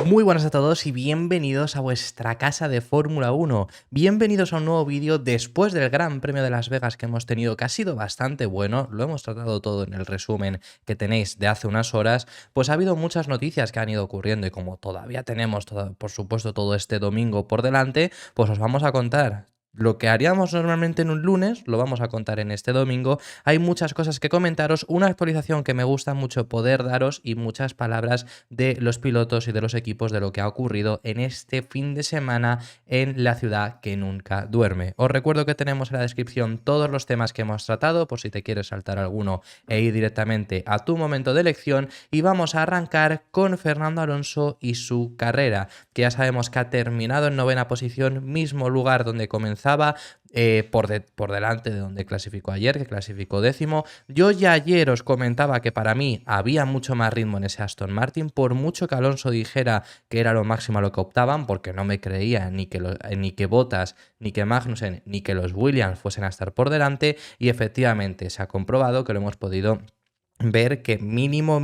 Muy buenas a todos y bienvenidos a vuestra casa de Fórmula 1. Bienvenidos a un nuevo vídeo después del Gran Premio de Las Vegas que hemos tenido, que ha sido bastante bueno. Lo hemos tratado todo en el resumen que tenéis de hace unas horas. Pues ha habido muchas noticias que han ido ocurriendo y como todavía tenemos, por supuesto, todo este domingo por delante, pues os vamos a contar. Lo que haríamos normalmente en un lunes, lo vamos a contar en este domingo. Hay muchas cosas que comentaros, una actualización que me gusta mucho poder daros y muchas palabras de los pilotos y de los equipos de lo que ha ocurrido en este fin de semana en la ciudad que nunca duerme. Os recuerdo que tenemos en la descripción todos los temas que hemos tratado, por si te quieres saltar alguno e ir directamente a tu momento de elección. Y vamos a arrancar con Fernando Alonso y su carrera, que ya sabemos que ha terminado en 9ª posición, mismo lugar donde comenzaba, por delante de donde clasificó ayer, que clasificó 10º. Yo ya ayer os comentaba que para mí había mucho más ritmo en ese Aston Martin, por mucho que Alonso dijera que era lo máximo a lo que optaban, porque no me creía ni que Bottas, ni que Magnussen, ni que los Williams fuesen a estar por delante, y efectivamente se ha comprobado que lo hemos podido ver que mínimo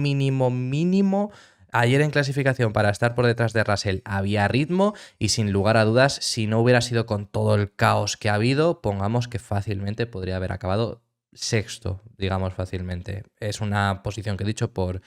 ayer en clasificación para estar por detrás de Russell había ritmo y sin lugar a dudas, si no hubiera sido con todo el caos que ha habido, pongamos que fácilmente podría haber acabado sexto, digamos fácilmente. Es una posición que he dicho por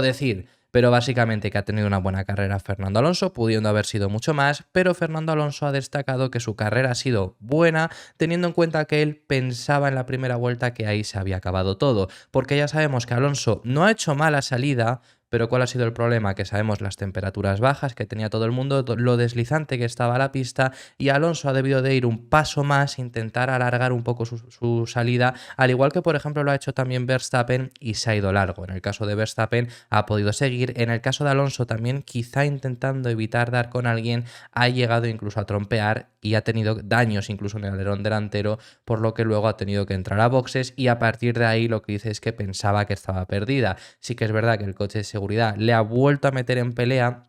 decir, pero básicamente que ha tenido una buena carrera Fernando Alonso, pudiendo haber sido mucho más, pero Fernando Alonso ha destacado que su carrera ha sido buena, teniendo en cuenta que él pensaba en la primera vuelta que ahí se había acabado todo, porque ya sabemos que Alonso no ha hecho mala salida. Pero ¿cuál ha sido el problema? Que sabemos las temperaturas bajas que tenía todo el mundo, lo deslizante que estaba la pista, y Alonso ha debido de ir un paso más, intentar alargar un poco su salida, al igual que por ejemplo lo ha hecho también Verstappen y se ha ido largo. En el caso de Verstappen ha podido seguir, en el caso de Alonso también quizá intentando evitar dar con alguien, ha llegado incluso a trompear y ha tenido daños incluso en el alerón delantero, por lo que luego ha tenido que entrar a boxes y a partir de ahí lo que dice es que pensaba que estaba perdida. Sí que es verdad que el coche de seguridad le ha vuelto a meter en pelea,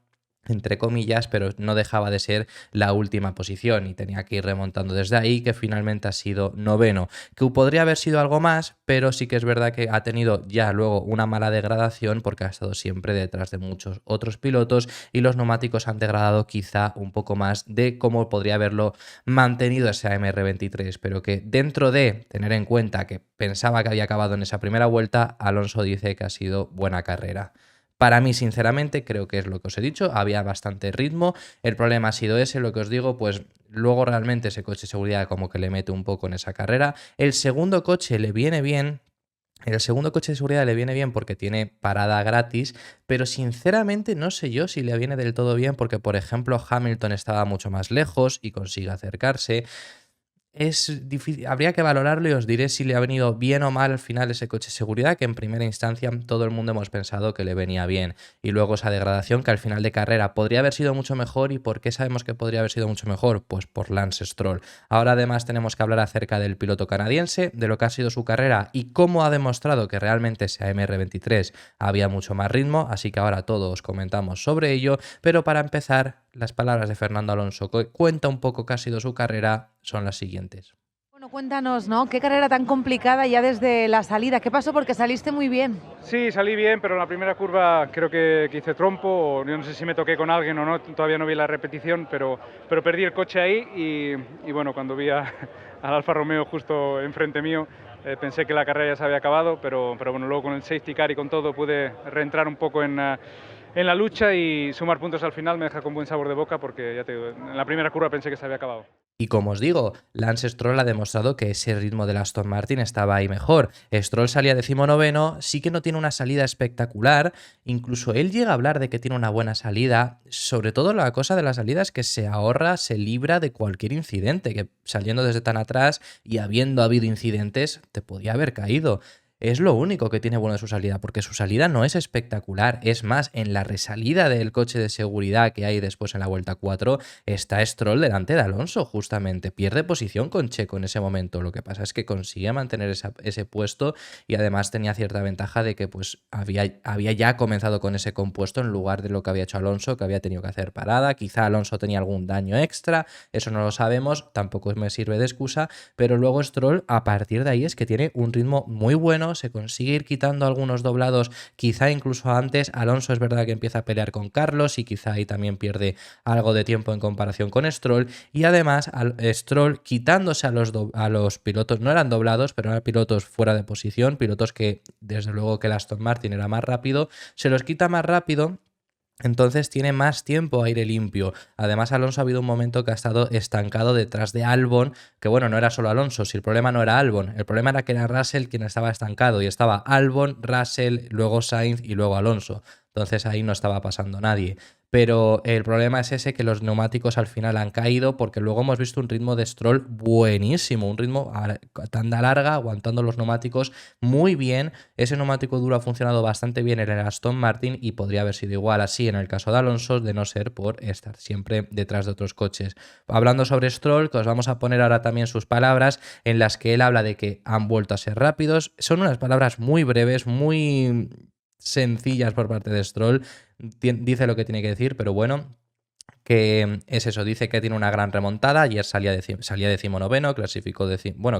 entre comillas, pero no dejaba de ser la última posición y tenía que ir remontando desde ahí, que finalmente ha sido 9º, que podría haber sido algo más, pero sí que es verdad que ha tenido ya luego una mala degradación porque ha estado siempre detrás de muchos otros pilotos y los neumáticos han degradado quizá un poco más de cómo podría haberlo mantenido ese AMR23, pero que dentro de tener en cuenta que pensaba que había acabado en esa primera vuelta, Alonso dice que ha sido buena carrera. Para mí, sinceramente, creo que es lo que os he dicho, había bastante ritmo, el problema ha sido ese, lo que os digo, pues luego realmente ese coche de seguridad como que le mete un poco en esa carrera. El segundo coche le viene bien. El segundo coche de seguridad le viene bien porque tiene parada gratis, pero sinceramente no sé yo si le viene del todo bien porque, por ejemplo, Hamilton estaba mucho más lejos y consigue acercarse. Es difícil, habría que valorarlo y os diré si le ha venido bien o mal al final ese coche de seguridad, que en primera instancia todo el mundo hemos pensado que le venía bien. Y luego esa degradación que al final de carrera podría haber sido mucho mejor. ¿Y por qué sabemos que podría haber sido mucho mejor? Pues por Lance Stroll. Ahora además tenemos que hablar acerca del piloto canadiense, de lo que ha sido su carrera y cómo ha demostrado que realmente ese AMR23 había mucho más ritmo, así que ahora todos comentamos sobre ello, pero para empezar, las palabras de Fernando Alonso, que cuenta un poco qué ha sido su carrera, son las siguientes. Bueno, cuéntanos, ¿no? Qué carrera tan complicada ya desde la salida. ¿Qué pasó? Porque saliste muy bien. Sí, salí bien, pero en la primera curva creo que hice trompo, o yo no sé si me toqué con alguien o no, todavía no vi la repetición, pero perdí el coche ahí y bueno, cuando vi al Alfa Romeo justo enfrente mío, pensé que la carrera ya se había acabado, pero bueno, luego con el safety car y con todo pude reentrar un poco en la lucha y sumar puntos al final me deja con buen sabor de boca porque ya te digo, en la primera curva pensé que se había acabado. Y como os digo, Lance Stroll ha demostrado que ese ritmo del Aston Martin estaba ahí mejor. Stroll salía 19º, sí que no tiene una salida espectacular, incluso él llega a hablar de que tiene una buena salida, sobre todo la cosa de la salida es que se ahorra, se libra de cualquier incidente, que saliendo desde tan atrás y habiendo habido incidentes, te podía haber caído. Es lo único que tiene bueno de su salida, porque su salida no es espectacular. Es más, en la resalida del coche de seguridad que hay después en la vuelta 4, está Stroll delante de Alonso, justamente. Pierde posición con Checo en ese momento. Lo que pasa es que consigue mantener ese puesto y además tenía cierta ventaja de que pues, había ya comenzado con ese compuesto en lugar de lo que había hecho Alonso, que había tenido que hacer parada. Quizá Alonso tenía algún daño extra, eso no lo sabemos, tampoco me sirve de excusa, pero luego Stroll a partir de ahí es que tiene un ritmo muy bueno bueno, se consigue ir quitando algunos doblados, quizá incluso antes. Alonso es verdad que empieza a pelear con Carlos y quizá ahí también pierde algo de tiempo en comparación con Stroll, y además Stroll quitándose a los pilotos, no eran doblados, pero eran pilotos fuera de posición, pilotos que desde luego que el Aston Martin era más rápido, se los quita más rápido. Entonces tiene más tiempo aire limpio. Además, Alonso ha habido un momento que ha estado estancado detrás de Albon, que bueno, no era solo Alonso, si el problema no era Albon, el problema era que era Russell quien estaba estancado y estaba Albon, Russell, luego Sainz y luego Alonso. Entonces ahí no estaba pasando nadie. Pero el problema es ese, que los neumáticos al final han caído, porque luego hemos visto un ritmo de Stroll buenísimo, un ritmo a tanda larga, aguantando los neumáticos muy bien. Ese neumático duro ha funcionado bastante bien en el Aston Martin y podría haber sido igual así en el caso de Alonso, de no ser por estar siempre detrás de otros coches. Hablando sobre Stroll, que os vamos a poner ahora también sus palabras, en las que él habla de que han vuelto a ser rápidos. Son unas palabras muy breves, muy sencillas por parte de Stroll. Dice lo que tiene que decir, pero bueno, que es eso, dice que tiene una gran remontada. Ayer salía 19º,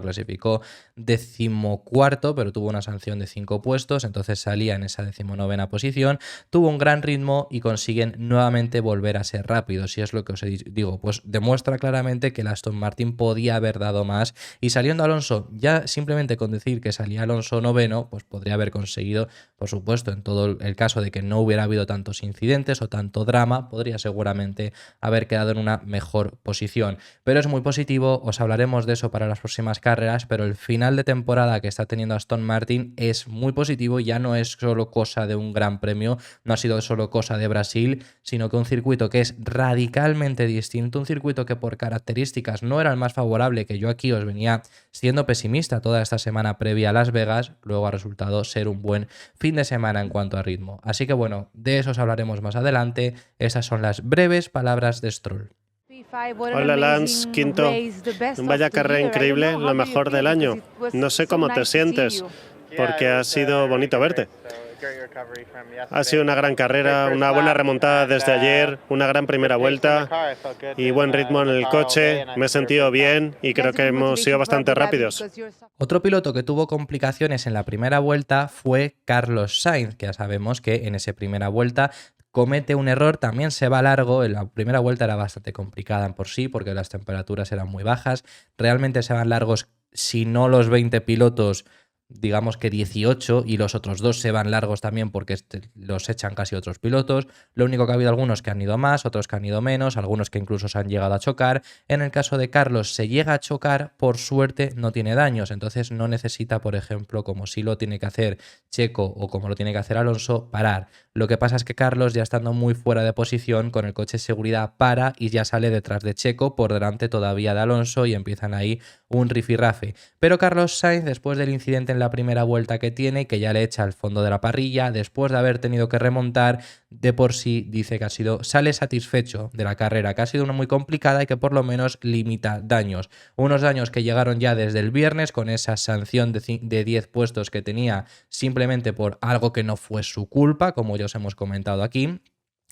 clasificó decimocuarto, pero tuvo una sanción de 5 puestos, entonces salía en esa 19ª posición, tuvo un gran ritmo y consiguen nuevamente volver a ser rápidos, y es lo que os digo, pues demuestra claramente que el Aston Martin podía haber dado más, y saliendo Alonso, ya simplemente con decir que salía Alonso noveno, pues podría haber conseguido, por supuesto, en todo el caso de que no hubiera habido tantos incidentes o tanto drama, podría seguramente haber quedado en una mejor posición. Pero es muy positivo, os hablaremos de eso para las próximas carreras, pero el final de temporada que está teniendo Aston Martin es muy positivo, ya no es solo cosa de un gran premio, no ha sido solo cosa de Brasil, sino que un circuito que es radicalmente distinto, un circuito que por características no era el más favorable, que yo aquí os venía siendo pesimista toda esta semana previa a Las Vegas, luego ha resultado ser un buen fin de semana en cuanto a ritmo. Así que bueno, de eso os hablaremos más adelante. Estas son las breves palabras de Stroll. Hola Lance, quinto. Vaya carrera increíble, lo mejor del año. No sé cómo te sientes, porque ha sido bonito verte. Ha sido una gran carrera, una buena remontada desde ayer, una gran primera vuelta y buen ritmo en el coche. Me he sentido bien y creo que hemos sido bastante rápidos. Otro piloto que tuvo complicaciones en la primera vuelta fue Carlos Sainz, que ya sabemos que en esa primera vuelta comete un error, también se va largo. En la primera vuelta era bastante complicada en por sí porque las temperaturas eran muy bajas. Realmente se van largos, si no los 20 pilotos, digamos que 18, y los otros dos se van largos también porque los echan casi otros pilotos. Lo único que ha habido algunos que han ido más, otros que han ido menos, algunos que incluso se han llegado a chocar. En el caso de Carlos se llega a chocar, por suerte no tiene daños, entonces no necesita, por ejemplo, como sí lo tiene que hacer Checo o como lo tiene que hacer Alonso, parar. Lo que pasa es que Carlos, ya estando muy fuera de posición, con el coche de seguridad para y ya sale detrás de Checo, por delante todavía de Alonso, y empiezan ahí un rifirrafe. Pero Carlos Sainz, después del incidente en la primera vuelta que tiene, que ya le echa al fondo de la parrilla, después de haber tenido que remontar, de por sí dice que sale satisfecho de la carrera, que ha sido una muy complicada y que por lo menos limita daños. Unos daños que llegaron ya desde el viernes con esa sanción de 10 puestos que tenía simplemente por algo que no fue su culpa, como ya os hemos comentado aquí.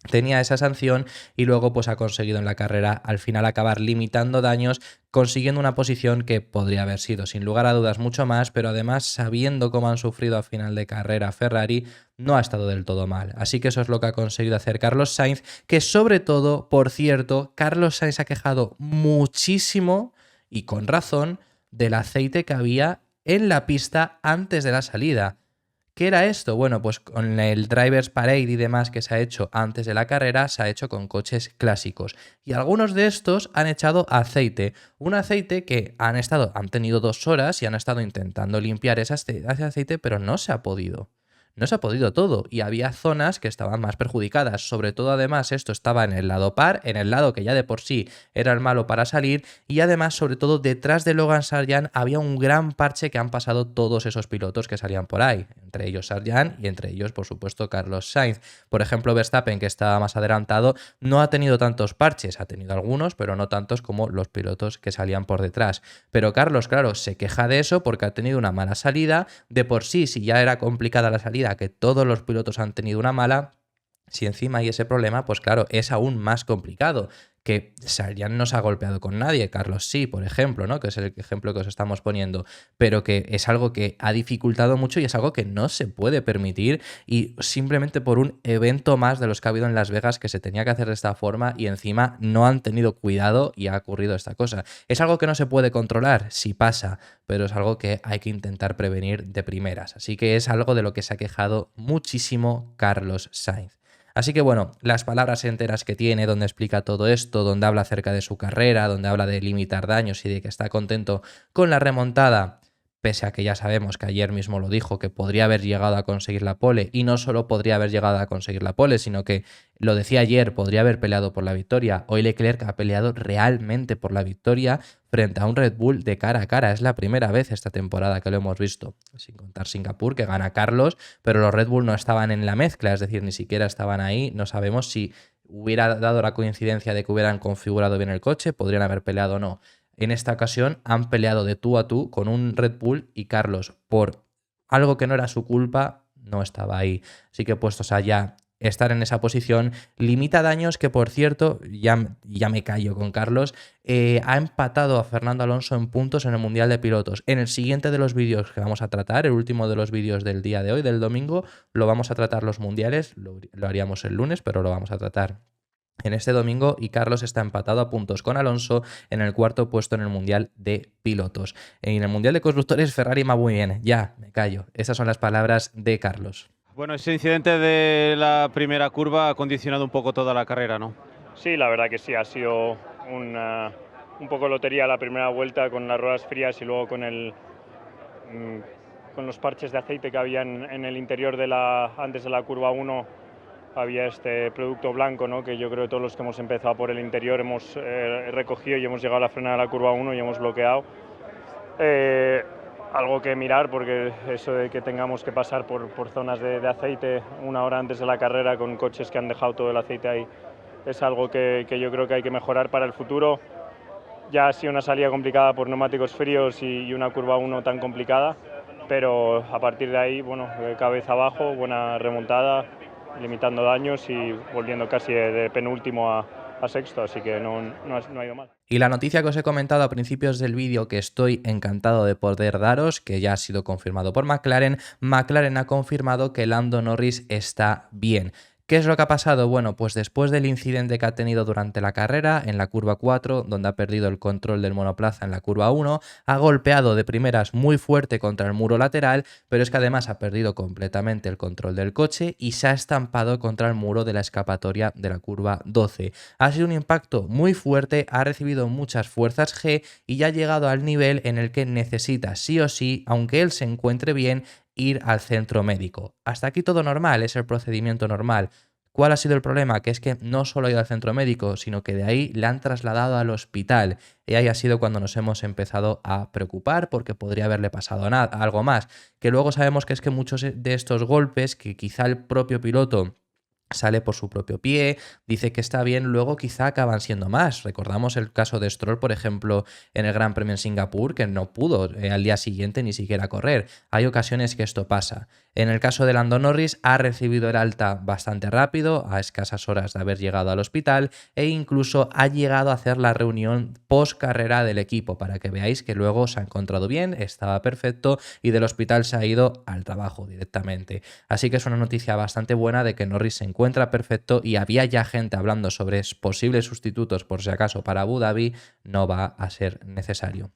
Tenía esa sanción y luego pues ha conseguido en la carrera al final acabar limitando daños, consiguiendo una posición que podría haber sido sin lugar a dudas mucho más, pero además sabiendo cómo han sufrido a final de carrera Ferrari, no ha estado del todo mal. Así que eso es lo que ha conseguido hacer Carlos Sainz, que sobre todo, por cierto, Carlos Sainz ha quejado muchísimo y con razón del aceite que había en la pista antes de la salida. ¿Qué era esto? Bueno, pues con el Drivers Parade y demás que se ha hecho antes de la carrera, se ha hecho con coches clásicos. Y algunos de estos han echado aceite. Un aceite que han tenido 2 horas y han estado intentando limpiar ese aceite, pero no se ha podido. No se ha podido todo y había zonas que estaban más perjudicadas. Sobre todo, además, esto estaba en el lado par, en el lado que ya de por sí era el malo para salir, y además, sobre todo, detrás de Logan Sargeant había un gran parche que han pasado todos esos pilotos que salían por ahí, entre ellos Sargeant y entre ellos, por supuesto, Carlos Sainz. Por ejemplo, Verstappen, que estaba más adelantado, no ha tenido tantos parches, ha tenido algunos, pero no tantos como los pilotos que salían por detrás. Pero Carlos, claro, se queja de eso porque ha tenido una mala salida. De por sí, si ya era complicada la salida, que todos los pilotos han tenido una mala, si encima hay ese problema, pues claro, es aún más complicado. que Sargent no se ha golpeado con nadie, Carlos sí, por ejemplo, ¿no? Que es el ejemplo que os estamos poniendo, pero que es algo que ha dificultado mucho y es algo que no se puede permitir, y simplemente por un evento más de los que ha habido en Las Vegas que se tenía que hacer de esta forma y encima no han tenido cuidado y ha ocurrido esta cosa. Es algo que no se puede controlar, sí pasa, pero es algo que hay que intentar prevenir de primeras. Así que es algo de lo que se ha quejado muchísimo Carlos Sainz. Así que bueno, las palabras enteras que tiene, donde explica todo esto, donde habla acerca de su carrera, donde habla de limitar daños y de que está contento con la remontada, pese a que ya sabemos que ayer mismo lo dijo, que podría haber llegado a conseguir la pole, y no solo podría haber llegado a conseguir la pole, sino que, lo decía ayer, podría haber peleado por la victoria. Hoy Leclerc ha peleado realmente por la victoria frente a un Red Bull de cara a cara. Es la primera vez esta temporada que lo hemos visto, sin contar Singapur, que gana Carlos, pero los Red Bull no estaban en la mezcla, es decir, ni siquiera estaban ahí. No sabemos si hubiera dado la coincidencia de que hubieran configurado bien el coche, podrían haber peleado o no. En esta ocasión han peleado de tú a tú con un Red Bull y Carlos, por algo que no era su culpa, no estaba ahí. Así que puestos a ya estar en esa posición, limita daños que, por cierto, ya me callo con Carlos, ha empatado a Fernando Alonso en puntos en el Mundial de Pilotos. En el siguiente de los vídeos que vamos a tratar, el último de los vídeos del día de hoy, del domingo, lo vamos a tratar los mundiales, lo haríamos el lunes, pero lo vamos a tratar en este domingo, y Carlos está empatado a puntos con Alonso en el cuarto puesto en el Mundial de Pilotos. En el Mundial de Constructores Ferrari va muy bien, ya, me callo. Esas son las palabras de Carlos. Bueno, ese incidente de la primera curva ha condicionado un poco toda la carrera, ¿no? Sí, la verdad que sí, ha sido un poco lotería la primera vuelta con las ruedas frías y luego con los parches de aceite que había en el interior antes de la curva 1. Había este producto blanco, ¿no? Que yo creo que todos los que hemos empezado por el interior hemos recogido y hemos llegado a la frenada de la curva 1 y hemos bloqueado. Algo que mirar, porque eso de que tengamos que pasar por zonas de aceite una hora antes de la carrera con coches que han dejado todo el aceite ahí, es algo que yo creo que hay que mejorar para el futuro. Ya ha sido una salida complicada por neumáticos fríos y una curva 1 tan complicada, pero a partir de ahí, bueno, cabeza abajo, buena remontada, limitando daños y volviendo casi de penúltimo a sexto, así que no ha ido mal. Y la noticia que os he comentado a principios del vídeo, que estoy encantado de poder daros, que ya ha sido confirmado por McLaren ha confirmado que Lando Norris está bien. ¿Qué es lo que ha pasado? Bueno, pues después del incidente que ha tenido durante la carrera, en la curva 4, donde ha perdido el control del monoplaza en la curva 1, ha golpeado de primeras muy fuerte contra el muro lateral, pero es que además ha perdido completamente el control del coche y se ha estampado contra el muro de la escapatoria de la curva 12. Ha sido un impacto muy fuerte, ha recibido muchas fuerzas G y ya ha llegado al nivel en el que necesita sí o sí, aunque él se encuentre bien, ir al centro médico. Hasta aquí todo normal, es el procedimiento normal. ¿Cuál ha sido el problema? Que es que no solo ha ido al centro médico, sino que de ahí le han trasladado al hospital. Y ahí ha sido cuando nos hemos empezado a preocupar, porque podría haberle pasado algo más. Que luego sabemos que es que muchos de estos golpes, que quizá el propio piloto sale por su propio pie, dice que está bien, luego quizá acaban siendo más. Recordamos el caso de Stroll, por ejemplo, en el Gran Premio en Singapur, que no pudo al día siguiente ni siquiera correr. Hay ocasiones que esto pasa. En el caso de Lando Norris, ha recibido el alta bastante rápido, a escasas horas de haber llegado al hospital, e incluso ha llegado a hacer la reunión post carrera del equipo, para que veáis que luego se ha encontrado bien, estaba perfecto y del hospital se ha ido al trabajo directamente. Así que es una noticia bastante buena de que Norris se encuentra perfecto, y había ya gente hablando sobre posibles sustitutos por si acaso para Abu Dhabi, no va a ser necesario.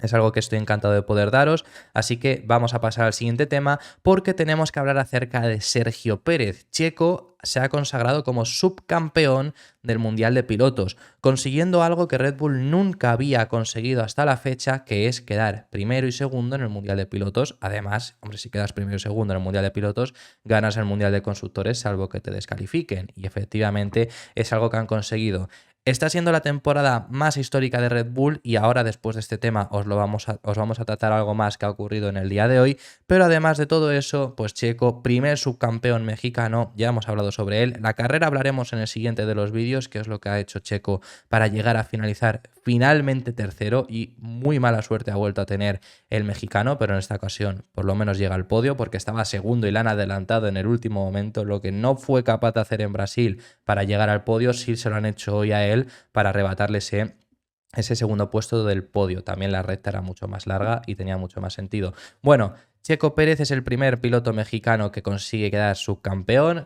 Es algo que estoy encantado de poder daros, así que vamos a pasar al siguiente tema, porque tenemos que hablar acerca de Sergio Pérez. Checo se ha consagrado como subcampeón del Mundial de Pilotos, consiguiendo algo que Red Bull nunca había conseguido hasta la fecha, que es quedar primero y segundo en el Mundial de Pilotos. Además, hombre, si quedas primero y segundo en el Mundial de Pilotos, ganas el Mundial de Constructores, salvo que te descalifiquen, y efectivamente es algo que han conseguido. Está siendo la temporada más histórica de Red Bull, y ahora, después de este tema, os vamos a tratar algo más que ha ocurrido en el día de hoy. Pero además de todo eso, pues Checo, primer subcampeón mexicano, ya hemos hablado sobre él. La carrera hablaremos en el siguiente de los vídeos, que es lo que ha hecho Checo para llegar a finalizar finalmente tercero, y muy mala suerte ha vuelto a tener el mexicano, pero en esta ocasión por lo menos llega al podio, porque estaba segundo y le han adelantado en el último momento. Lo que no fue capaz de hacer en Brasil para llegar al podio, sí se lo han hecho hoy a él, él para arrebatarle ese segundo puesto del podio. También la recta era mucho más larga y tenía mucho más sentido. Bueno, Checo Pérez es el primer piloto mexicano que consigue quedar subcampeón,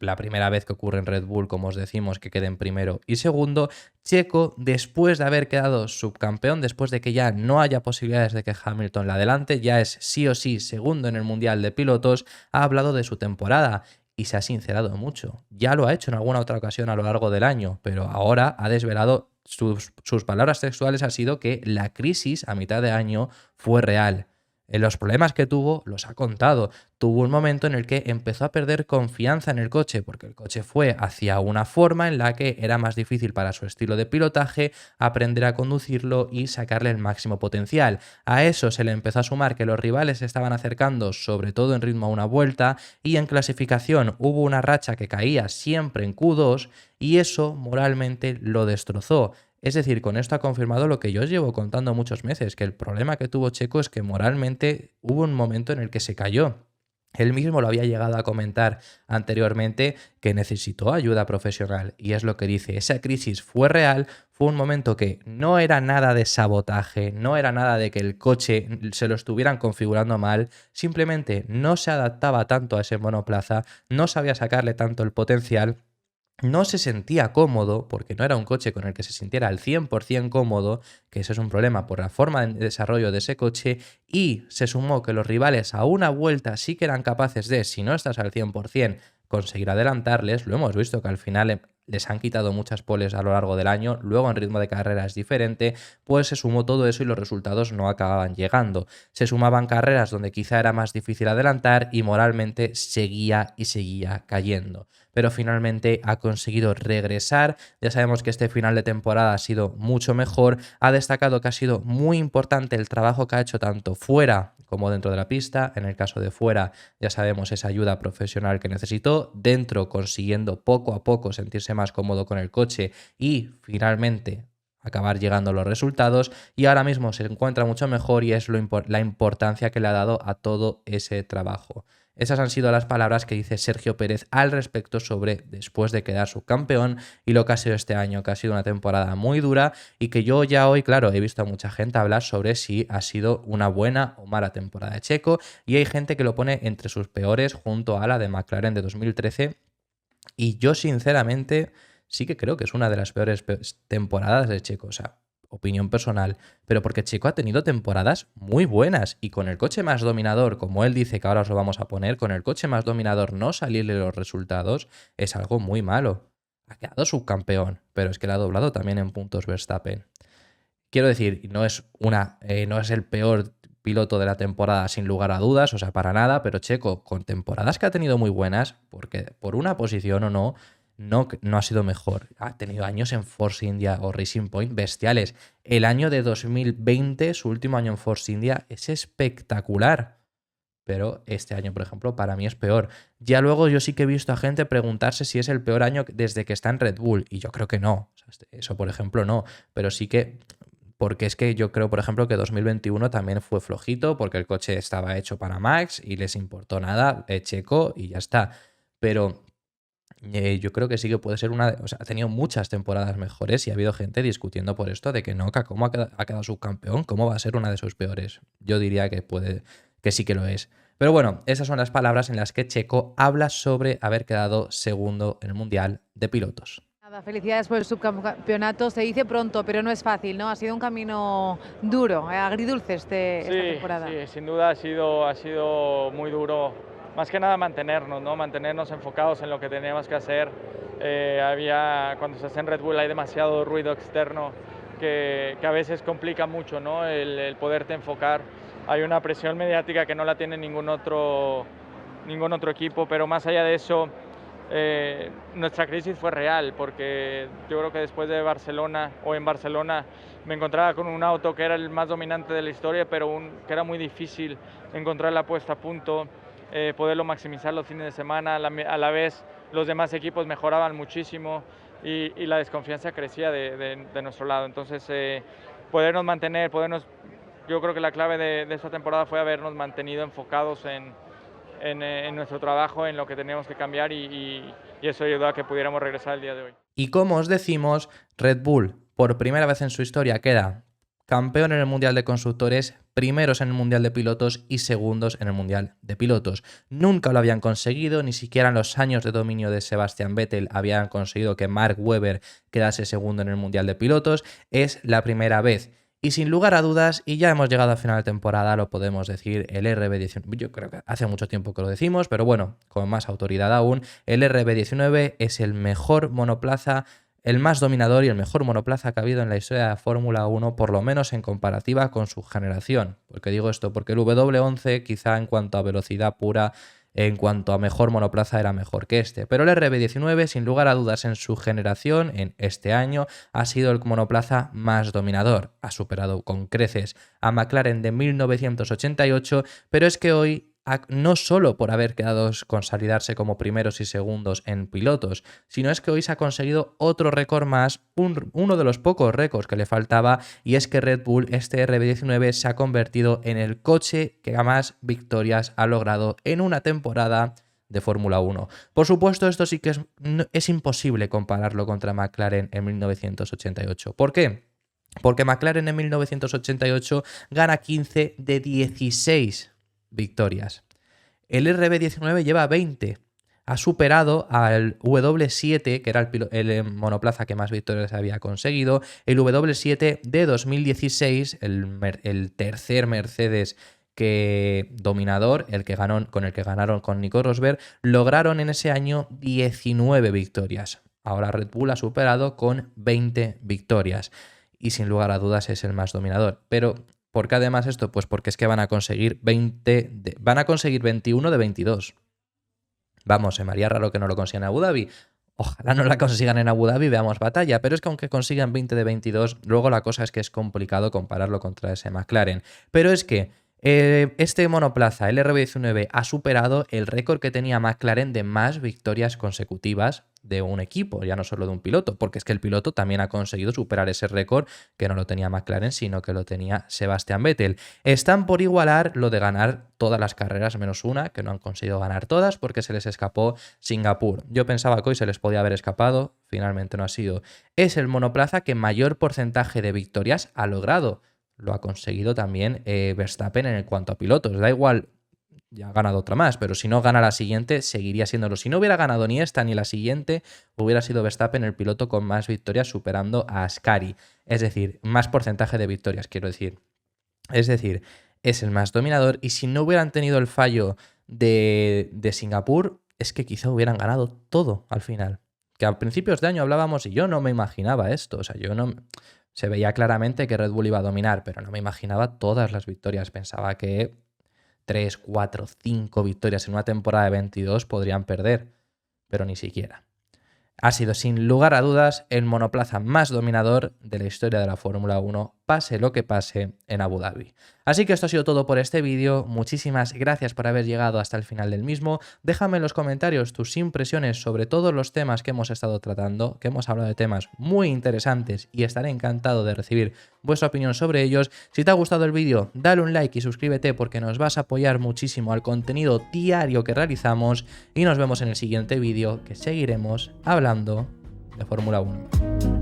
la primera vez que ocurre en Red Bull, como os decimos, que queden primero y segundo. Checo, después de haber quedado subcampeón, después de que ya no haya posibilidades de que Hamilton la adelante, ya es sí o sí segundo en el Mundial de Pilotos, ha hablado de su temporada y se ha sincerado mucho. Ya lo ha hecho en alguna otra ocasión a lo largo del año, pero ahora ha desvelado sus palabras textuales. Ha sido que la crisis a mitad de año fue real. Los problemas que tuvo los ha contado. Tuvo un momento en el que empezó a perder confianza en el coche, porque el coche fue hacia una forma en la que era más difícil para su estilo de pilotaje aprender a conducirlo y sacarle el máximo potencial. A eso se le empezó a sumar que los rivales se estaban acercando, sobre todo en ritmo a una vuelta, y en clasificación hubo una racha que caía siempre en Q2 y eso moralmente lo destrozó. Es decir, con esto ha confirmado lo que yo os llevo contando muchos meses, que el problema que tuvo Checo es que moralmente hubo un momento en el que se cayó. Él mismo lo había llegado a comentar anteriormente, que necesitó ayuda profesional, y es lo que dice. Esa crisis fue real, fue un momento que no era nada de sabotaje, no era nada de que el coche se lo estuvieran configurando mal, simplemente no se adaptaba tanto a ese monoplaza, no sabía sacarle tanto el potencial. No se sentía cómodo, porque no era un coche con el que se sintiera al 100% cómodo, que ese es un problema por la forma de desarrollo de ese coche, y se sumó que los rivales a una vuelta sí que eran capaces de, si no estás al 100%, conseguir adelantarles. Lo hemos visto que al final les han quitado muchas poles a lo largo del año, luego en ritmo de carrera es diferente, pues se sumó todo eso y los resultados no acababan llegando. Se sumaban carreras donde quizá era más difícil adelantar y moralmente seguía y seguía cayendo. Pero finalmente ha conseguido regresar. Ya sabemos que este final de temporada ha sido mucho mejor. Ha destacado que ha sido muy importante el trabajo que ha hecho tanto fuera como dentro de la pista. En el caso de fuera, ya sabemos esa ayuda profesional que necesitó. Dentro, consiguiendo poco a poco sentirse más cómodo con el coche y finalmente acabar llegando a los resultados. Y ahora mismo se encuentra mucho mejor y es la importancia que le ha dado a todo ese trabajo. Esas han sido las palabras que dice Sergio Pérez al respecto sobre después de quedar subcampeón y lo que ha sido este año, que ha sido una temporada muy dura y que yo ya hoy, claro, he visto a mucha gente hablar sobre si ha sido una buena o mala temporada de Checo, y hay gente que lo pone entre sus peores junto a la de McLaren de 2013, y yo sinceramente sí que creo que es una de las peores temporadas de Checo. O sea, opinión personal, pero porque Checo ha tenido temporadas muy buenas y con el coche más dominador, como él dice que ahora os lo vamos a poner, con el coche más dominador no salirle los resultados es algo muy malo. Ha quedado subcampeón, pero es que le ha doblado también en puntos Verstappen. Quiero decir, no es el peor piloto de la temporada sin lugar a dudas, o sea, para nada, pero Checo, con temporadas que ha tenido muy buenas, porque por una posición o no ha sido mejor. Ha tenido años en Force India o Racing Point bestiales. El año de 2020, su último año en Force India, es espectacular. Pero este año, por ejemplo, para mí es peor. Ya luego yo sí que he visto a gente preguntarse si es el peor año desde que está en Red Bull. Y yo creo que no. O sea, eso, por ejemplo, no. Pero sí que... Porque es que yo creo, por ejemplo, que 2021 también fue flojito porque el coche estaba hecho para Max y les importó nada Checo y ya está. Pero... yo creo que sí que puede ser o sea, ha tenido muchas temporadas mejores y ha habido gente discutiendo por esto de que no, que cómo ha quedado subcampeón, cómo va a ser una de sus peores. Yo diría que sí que lo es. Pero bueno, esas son las palabras en las que Checo habla sobre haber quedado segundo en el Mundial de Pilotos. Nada, felicidades por el subcampeonato. Se dice pronto, pero no es fácil, ¿no? Ha sido un camino duro, agridulce esta temporada. Sí, sin duda ha sido muy duro. Más que nada mantenernos enfocados en lo que teníamos que hacer. Cuando se hace en Red Bull hay demasiado ruido externo que a veces complica mucho, ¿no? el poderte enfocar. Hay una presión mediática que no la tiene ningún otro equipo, pero más allá de eso, nuestra crisis fue real, porque yo creo que después de Barcelona me encontraba con un auto que era el más dominante de la historia, pero que era muy difícil encontrar la puesta a punto. Poderlo maximizar los fines de semana, a la vez los demás equipos mejoraban muchísimo y la desconfianza crecía de nuestro lado. Entonces, podernos mantener, yo creo que la clave de esta temporada fue habernos mantenido enfocados en nuestro trabajo, en lo que teníamos que cambiar y eso ayudó a que pudiéramos regresar el día de hoy. Y como os decimos, Red Bull, por primera vez en su historia, queda campeón en el Mundial de Constructores, primeros en el Mundial de Pilotos y segundos en el Mundial de Pilotos. Nunca lo habían conseguido, ni siquiera en los años de dominio de Sebastian Vettel habían conseguido que Mark Webber quedase segundo en el Mundial de Pilotos. Es la primera vez. Y sin lugar a dudas, y ya hemos llegado al final de temporada, lo podemos decir, el RB19, yo creo que hace mucho tiempo que lo decimos, pero bueno, con más autoridad aún, el RB19 es el mejor monoplaza, el más dominador y el mejor monoplaza que ha habido en la historia de la Fórmula 1, por lo menos en comparativa con su generación. ¿Por qué digo esto? Porque el W11 quizá en cuanto a velocidad pura, en cuanto a mejor monoplaza era mejor que este. Pero el RB19, sin lugar a dudas, en su generación, en este año, ha sido el monoplaza más dominador. Ha superado con creces a McLaren de 1988, pero es que hoy, no solo por haber quedado consolidarse como primeros y segundos en pilotos, sino es que hoy se ha conseguido otro récord más, uno de los pocos récords que le faltaba, y es que Red Bull, este RB19, se ha convertido en el coche que más victorias ha logrado en una temporada de Fórmula 1. Por supuesto, esto sí que es imposible compararlo contra McLaren en 1988. ¿Por qué? Porque McLaren en 1988 gana 15 de 16 victorias. El RB19 lleva 20. Ha superado al W7, que era el monoplaza que más victorias había conseguido. El W7 de 2016, el tercer Mercedes dominador, con el que ganaron con Nico Rosberg, lograron en ese año 19 victorias. Ahora Red Bull ha superado con 20 victorias. Y sin lugar a dudas es el más dominador. Pero ¿por qué además esto? Pues porque es que van a conseguir 21 de 22. Vamos, se me haría raro que no lo consigan en Abu Dhabi. Ojalá no la consigan en Abu Dhabi, veamos batalla. Pero es que aunque consigan 20 de 22, luego la cosa es que es complicado compararlo contra ese McLaren. Pero es que este monoplaza, el RB19, ha superado el récord que tenía McLaren de más victorias consecutivas de un equipo, ya no solo de un piloto, porque es que el piloto también ha conseguido superar ese récord que no lo tenía McLaren, sino que lo tenía Sebastian Vettel. Están por igualar lo de ganar todas las carreras menos una, que no han conseguido ganar todas porque se les escapó Singapur. Yo pensaba que hoy se les podía haber escapado, finalmente no ha sido. Es el monoplaza que mayor porcentaje de victorias ha logrado. Lo ha conseguido también Verstappen en cuanto a pilotos. Da igual, ya ha ganado otra más, pero si no gana la siguiente, seguiría siéndolo. Si no hubiera ganado ni esta ni la siguiente, hubiera sido Verstappen el piloto con más victorias, superando a Ascari. Es decir, más porcentaje de victorias, quiero decir. Es decir, es el más dominador, y si no hubieran tenido el fallo de Singapur, es que quizá hubieran ganado todo al final. Que a principios de año hablábamos y yo no me imaginaba esto. O sea, yo no... Se veía claramente que Red Bull iba a dominar, pero no me imaginaba todas las victorias. Pensaba que 3, 4, 5 victorias en una temporada de 22 podrían perder, pero ni siquiera. Ha sido sin lugar a dudas el monoplaza más dominador de la historia de la Fórmula 1, pase lo que pase en Abu Dhabi. Así que esto ha sido todo por este vídeo. Muchísimas gracias por haber llegado hasta el final del mismo. Déjame en los comentarios tus impresiones sobre todos los temas que hemos estado tratando, que hemos hablado de temas muy interesantes, y estaré encantado de recibir vuestra opinión sobre ellos. Si te ha gustado el vídeo, dale un like y suscríbete, porque nos vas a apoyar muchísimo al contenido diario que realizamos, y nos vemos en el siguiente vídeo, que seguiremos hablando de Fórmula 1.